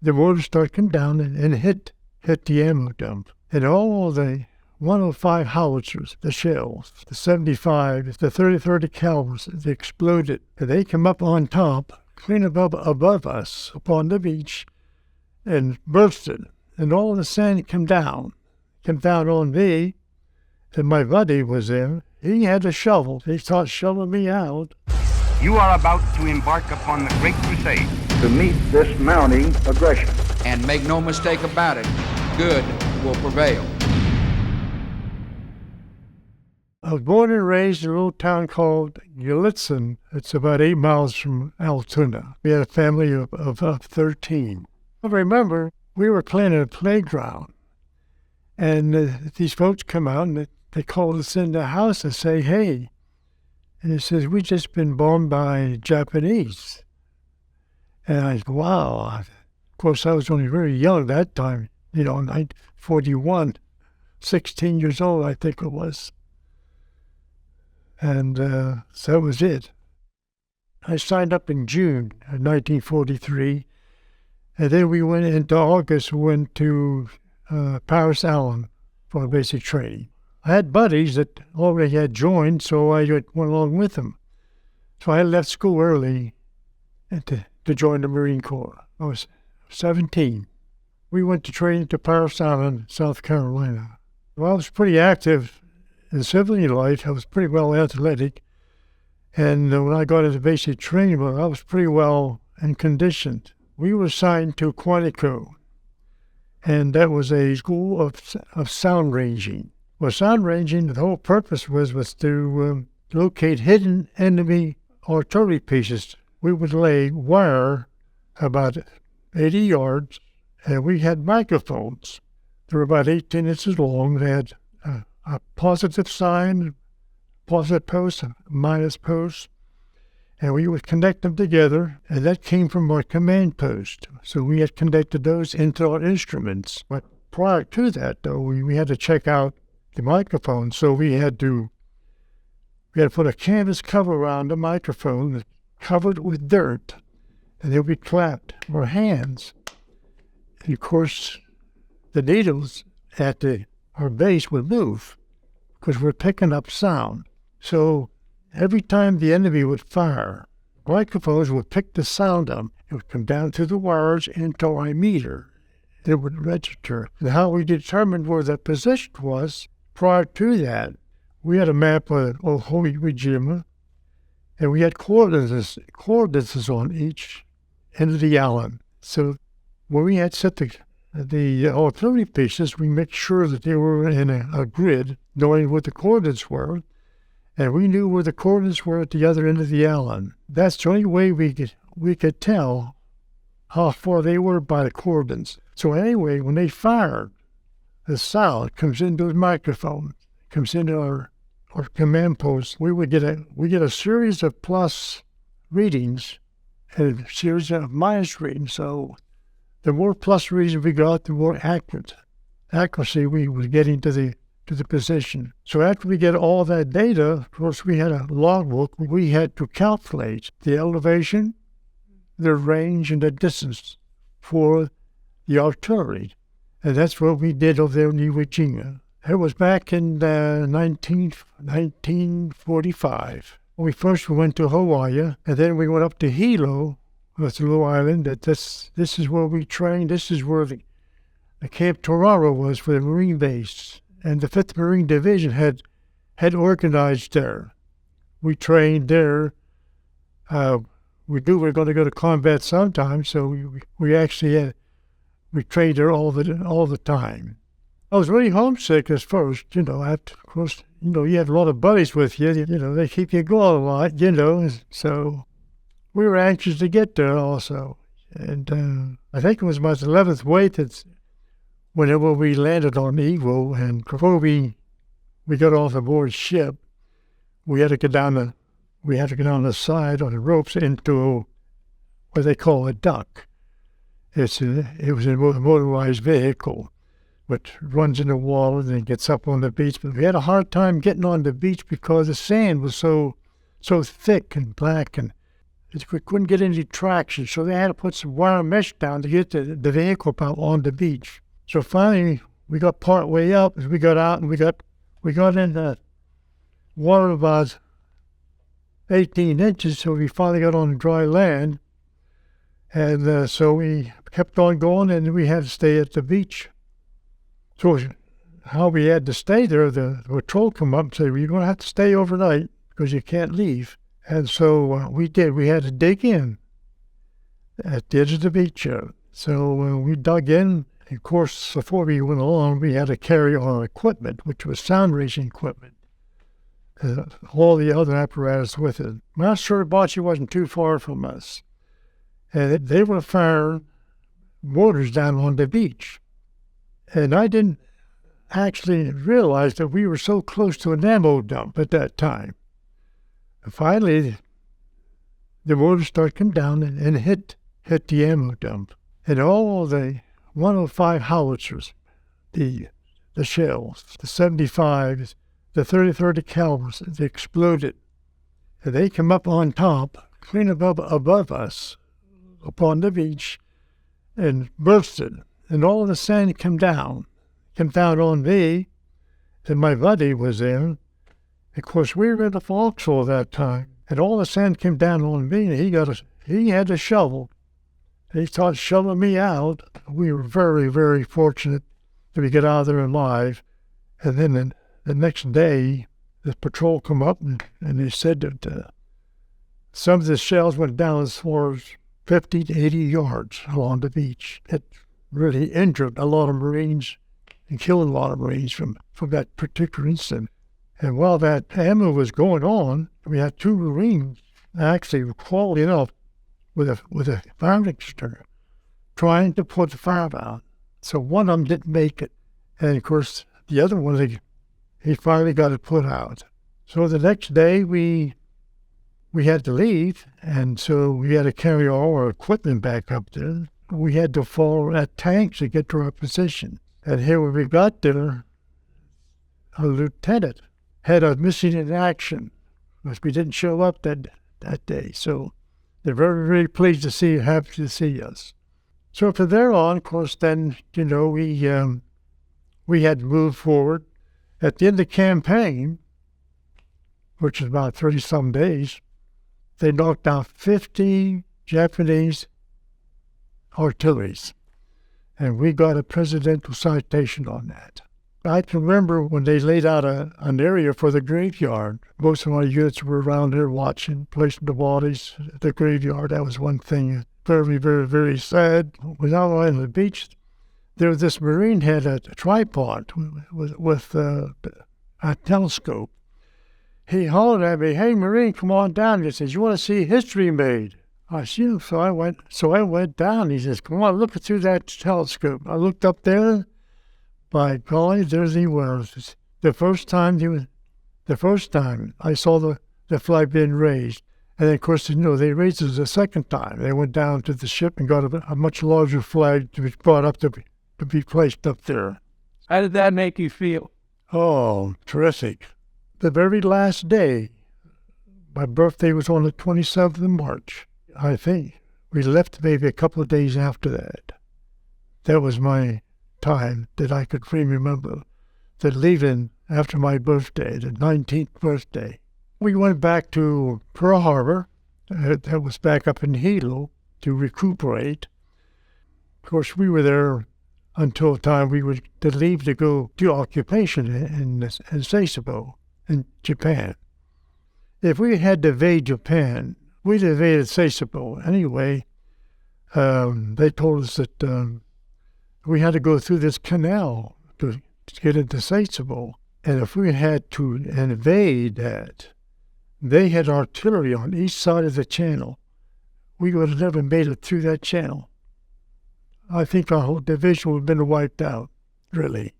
the mortars started coming down and hit the ammo dump. And all the 105 howitzers, the shells, the 75, the 30 calibers, they exploded. And they come up on top, clean above us, upon the beach, and bursted. And all the sand came down on me. And my buddy was there. He had a shovel. He started shoveling me out. You are about to embark upon the great crusade to meet this mounting aggression. And make no mistake about it, good will prevail. I was born and raised in a little town called Galitzin. It's about 8 miles from Altoona. We had a family of 13. I remember we were playing at a playground, and these folks come out and they called us in the house and say, hey. And it says, we just been bombed by Japanese. And I said, wow. Of course, I was only very young at that time, 1941, 16 years old, I think it was. And so that was it. I signed up in June of 1943, and then we went into August, went to Paris Allen for basic training. I had buddies that already had joined, so I went along with them. So I left school early to join the Marine Corps. I was 17. We went to training to Paris Allen, South Carolina. Well, I was pretty active in civilian life. I was pretty well athletic. And when I got into basic training, I was pretty well and conditioned. We were assigned to Quantico, and that was a school of sound ranging. Well, sound ranging, the whole purpose was to locate hidden enemy artillery pieces. We would lay wire about 80 yards, and we had microphones. They were about 18 inches long. They had a positive sign, positive post, a minus post, and we would connect them together, and that came from our command post. So we had connected those into our instruments. But prior to that, though, we had to check out the microphone, so we had to put a canvas cover around the microphone, covered with dirt, and then we clapped our hands. And of course, the needles at our base would move because we're picking up sound. So every time the enemy would fire, microphones would pick the sound up. It would come down through the wires into our meter. It would register. And how we determined where that position was, prior to that, we had a map of Iwo Jima, and we had coordinates on each end of the island. So when we had set the artillery pieces, we made sure that they were in a grid, knowing what the coordinates were, and we knew where the coordinates were at the other end of the island. That's the only way we could tell how far they were by the coordinates. So anyway, when they fired, the sound comes into the microphone, comes into our command post. We get a series of plus readings and a series of minus readings. So the more plus readings we got, the more accuracy we was getting to the position. So after we get all that data, of course, we had a logbook. We had to calculate the elevation, the range, and the distance for the artillery. And that's what we did over there in Iwo Jima. It was back in 1945. We first went to Hawaii, and then we went up to Hilo. That's a little island. This is where we trained. This is where the Camp Toraro was for the Marine base. And the 5th Marine Division had organized there. We trained there. We knew we were going to go to combat sometime, so we actually we trained there all the time. I was really homesick at first, after, of course, you have a lot of buddies with you, they keep you going a lot, so we were anxious to get there also. And I think it was my 11th wait that whenever we landed on Iwo, and before we got off aboard ship, we had to go down the side on the ropes into what they call a duck. It was a motorized vehicle, which runs in the water and then gets up on the beach. But we had a hard time getting on the beach because the sand was so thick and black, and We couldn't get any traction, so they had to put some wire mesh down to get the vehicle out on the beach. So finally, we got part way up as we got out, and we got in the water about 18 inches, so we finally got on dry land. And so we kept on going, and we had to stay at the beach. So how we had to stay there, the patrol come up and said, you're going to have to stay overnight because you can't leave. And so we did. We had to dig in at the edge of the beach. So we dug in. And of course, before we went along, we had to carry our equipment, which was sound raising equipment. All the other apparatus with it. Mount Suribachi wasn't too far from us. And they were firing mortars down on the beach. And I didn't actually realize that we were so close to an ammo dump at that time. And finally, the mortars started coming down and hit the ammo dump. And all the 105 howitzers, the shells, the 75s, the 30 calibers, they exploded. And they come up on top, clean above us, upon the beach, and bursted. And all the sand came down on me, and my buddy was there. Of course, we were in the forecastle that time, and all the sand came down on me, and he had a shovel. He started shoveling me out. We were very, very fortunate that we got out of there alive. And then the next day, the patrol come up, and they said that some of the shells went down as far as 50 to 80 yards along the beach. It really injured a lot of Marines and killed a lot of Marines from that particular incident. And while that ammo was going on, we had two Marines actually crawling up with a fire extinguisher trying to put the fire out. So one of them didn't make it. And of course, the other one, he finally got it put out. So the next day, we had to leave, and so we had to carry all our equipment back up there. We had to follow that tank to get to our position. And here when we got there, a lieutenant had us missing in action because we didn't show up that day. So they're very, very pleased to see you, happy to see us. So from there on, of course, then, we had to move forward. At the end of the campaign, which is about 30-some days, they knocked out 50 Japanese artilleries, and we got a Presidential Citation on that. I can remember when they laid out an area for the graveyard. Most of my units were around there watching, placing the bodies at the graveyard. That was one thing very, very, very sad. When I was on the beach, there was this Marine had a tripod with a telescope. He hollered at me, "Hey, Marine, come on down." He says, "You want to see history made?" I said, "Yeah." So I went down. He says, "Come on, look through that telescope." I looked up there. By golly, there he was. The first time I saw the flag being raised. And then, of course, they raised it the second time. They went down to the ship and got a much larger flag to be brought up to be placed up there. How did that make you feel? Oh, terrific. The very last day, my birthday was on the 27th of March, I think. We left maybe a couple of days after that. That was my time that I could remember, that leaving after my birthday, the 19th birthday. We went back to Pearl Harbor. That was back up in Hilo to recuperate. Of course, we were there until the time we were to leave to go to occupation in Sasebo in Japan. If we had to evade Japan, we'd evaded Sasebo. Anyway, they told us that we had to go through this canal to get into Sasebo. And if we had to invade that, they had artillery on each side of the channel. We would have never made it through that channel. I think our whole division would have been wiped out, really,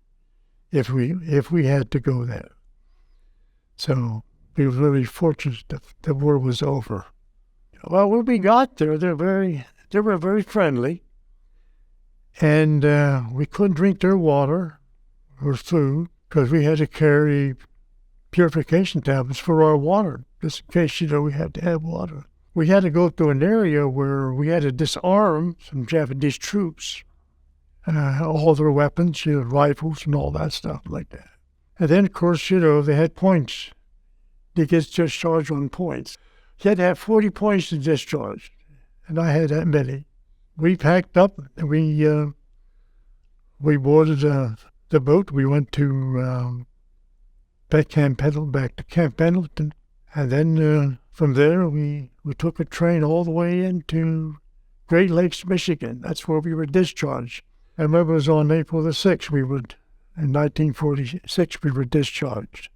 if we had to go there. So we were really fortunate that the war was over. Well, when we got there, they were very friendly, and we couldn't drink their water or food because we had to carry purification tablets for our water, just in case, we had to have water. we had to go to an area where we had to disarm some Japanese troops, all their weapons, rifles and all that stuff like that. And then, of course, they had points. They get discharged on points. You had to have 40 points to discharge, and I had that many. We packed up, and we boarded the boat. We went to back to Camp Pendleton, and then from there we took a train all the way into Great Lakes, Michigan. That's where we were discharged. I remember it was on April the 6th. In 1946, we were discharged.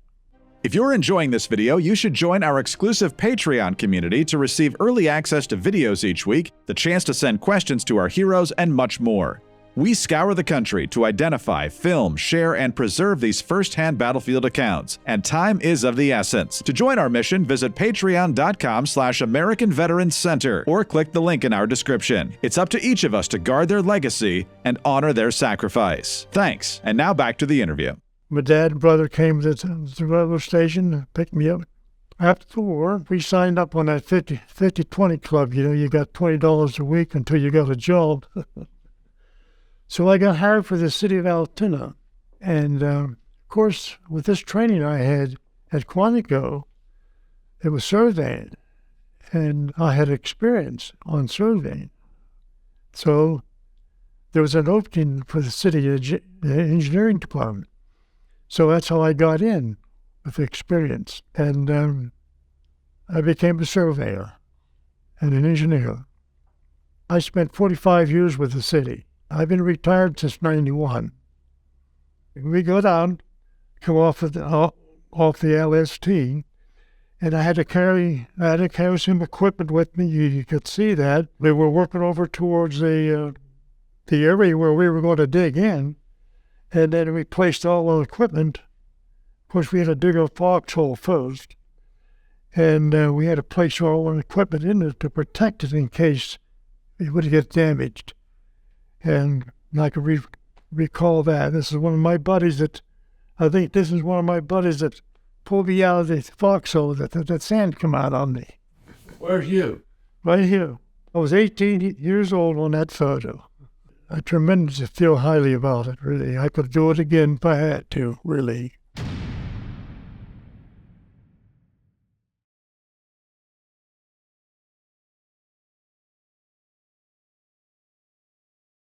If you're enjoying this video, you should join our exclusive Patreon community to receive early access to videos each week, the chance to send questions to our heroes, and much more. We scour the country to identify, film, share, and preserve these first-hand battlefield accounts, and time is of the essence. To join our mission, visit patreon.com/American Veterans Center or click the link in our description. It's up to each of us to guard their legacy and honor their sacrifice. Thanks, and now back to the interview. My dad and brother came to the railroad station and picked me up. After the war, we signed up on that 50-20 club. You got $20 a week until you got a job. So I got hired for the city of Altoona. And, of course, with this training I had at Quantico, it was surveying. And I had experience on surveying. So there was an opening for the city engineering department. So that's how I got in, with experience. And I became a surveyor and an engineer. I spent 45 years with the city. I've been retired since '91. We go down, come off the LST, and I had to carry some equipment with me. You could see that. We were working over towards the area where we were going to dig in, and then we placed all the equipment. Of course, we had to dig a foxhole first, and we had to place all our equipment in it to protect it in case it would get damaged. And I could recall that. This is one of my buddies that pulled me out of the foxhole that sand come out on me. Where's you? Right here. I was 18 years old on that photo. I tremendously feel highly about it, really. I could do it again if I had to, really.